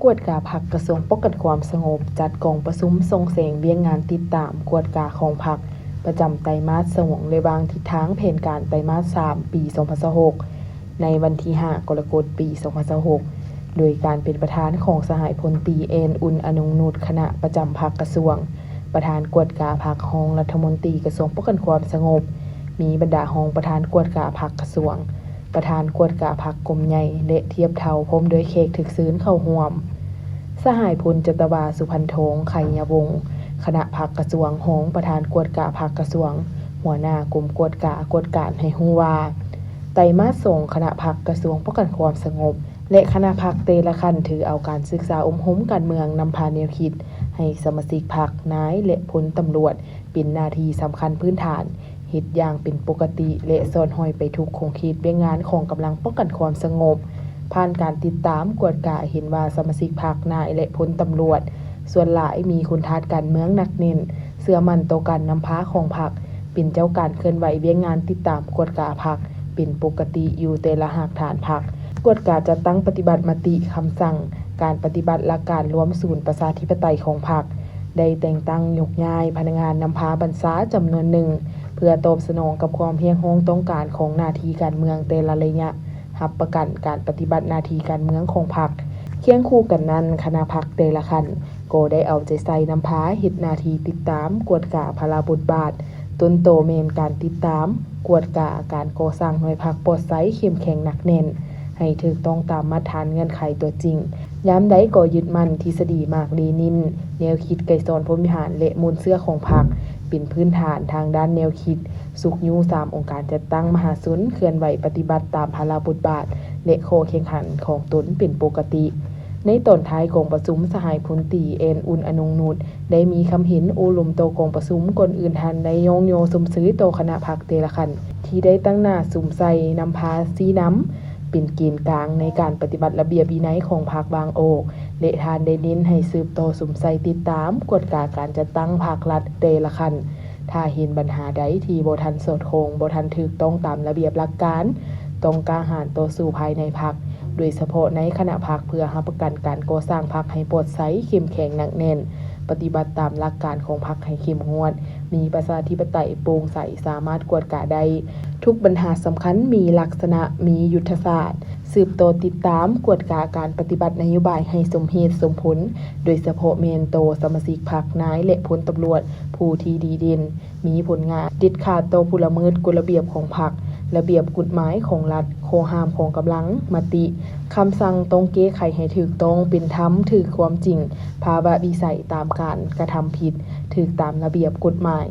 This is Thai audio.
กวดกาพรรคกระทรวงป้องกันความสงบจัดกองประชุมส่งเสริมเวียงงานติดตามกวดกาของพรรคประจำไตรมาส2ในวางทิศทางแผนการไตรมาส3ปี2026ในวันที่5กรกฎาคมปี2026โดยการเป็นประธานของสหายพลตรีเอ็นอุ่นอนงนุชคณะประจำพรรคกระทรวงประธานกวดกาพรรครองรัฐมนตรีกระทรวงป้องกันความสงบมีบรรดารองประธานกวดกาพรรคกระทรวงประธานกวดกาพรรคกรมใหญ่และเทียบเท่าพร้อมด้วยเค้กถึกซื้นเข้าร่วมสหายพลจตวาสุพันธงไขยวงศ์คณะพรรคกระทรวงรองประธานกวดกาพรรคกระทรวงหัวหน้ากลุ่มกวดการให้ฮู้ว่าไตรมาส2คณะพรรคกระทรวงป้องกันความสงบและคณะพรรคเตละคันถือเอาการศึกษาอมหมการเมืองนำพาแนวคิดให้สมาชิกพรรคนายและพลตำรวจเป็นหน้าที่สำคัญพื้นฐานเฮ็ดอย่างเป็นปกติและซ่อนห้อยไปทุกโครงคิดเวียงงานของกำลังป้องกันความสงบผ่านการติดตามกวดกาเห็นว่าสมาชิกพรรคนายและพลตำรวจส่วนหลายมีคุณทัศน์การเมืองหนักแน่นเชื่อมั่นต่อการนำพาของพรรคเป็นเจ้าการเคลื่อนไหวเวียงงานติดตามกวดกาพรรคเป็นปกติอยู่แต่ละหากฐานพรรคกวดกาจะตั้งปฏิบัติมติคำสั่งการปฏิบัติหลักการรวมศูนย์ประชาธิปไตยของพรรคได้แต่งตั้งยกย้ายพนักงานนำพาบรรษาจำนวนหนึ่งเพื่อตอบสนองกับความเรียกร้องต้องการของหน้าที่การเมืองแต่ละระยะรับประกันการปฏิบัติหน้าที่การเมืองของพรรคเคียงคู่กันนั้นคณะพรรคแต่ละคันก็ได้เอาใจใส่นำพาเฮ็ดหน้าที่ติดตามกวดกาพลาบทบาทต้นโตแม่นการติดตามกวดกาการก่อสร้างหน่วยพรรคปลอดภัยเข้มแข็งหนักแน่นให้ถูกต้องตามมาตรฐานเงื่อนไขตัวจริงยามใดก็ยึดมั่นทฤษฎีมาร์กเลนินแนวคิดไกรสอนพรหมวิหารและมูลเชื่อของพรรคเป็นพื้นฐานทางด้านแนวคิดสุขยู3องค์การจัดตั้งมหาชนเคลื่อนไหวปฏิบัติตามพลาบทบาทและข้อแข่งขันของตนเป็นปกติในตอนท้ายของประชุมสหายพลตรีเอ็นอุ่นอนงนุชได้มีคำเห็นโอลมโตกองประชุมก่อนอื่นทันได้ยองโยสมซื้อโตคณะพรรคเตละคันที่ได้ตั้งหน้าสุมใส่นำพาซีน้ำเป็นเกณฑ์กลางในการปฏิบัติระเบียบวินัยของพรรคบางโอกและทานได้เน้นให้สืบต่อสุมใส่ติดตามกฎการจัดตั้งพรรครัฐเตละคันถ้าเห็นปัญหาใดที่บ่ทันสอดคล้องบ่ทันถูกต้องตามระเบียบหลักการต้องกล้าหาญต่อสู้ภายในพรรคโดยเฉพาะในคณะพรรคเพื่อรับประกันการก่อสร้างพรรคให้ปลอดภัยเข้มแข็งหนักแน่นปฏิบัติตามหลักการของพรรคให้เข้มงวดมีประชาธิปไตยโปร่งใสสามารถกวดกาได้ทุกปัญหาสำคัญมีลักษณะมียุทธศาสตร์สืบโตติดตามกวดกาการปฏิบัตินโยบายให้สมเหตุสมผลโดยเฉพาะแม่นโตสมาชิกพรรคนายและพลตำรวจผู้ที่ดีเด่นมีผลงานเด็ดขาดต่อผู้ละเมิดกฎระเบียบของพรรคระเบียบกฎหมายของรัฐข้อห้ามของกำลังมติคำสั่งต้องแก้ไขให้ถูกต้องเป็นธรรมถูกความจริงภาวะวิสัยตามการกระทำผิดถูกตามระเบียบกฎหมาย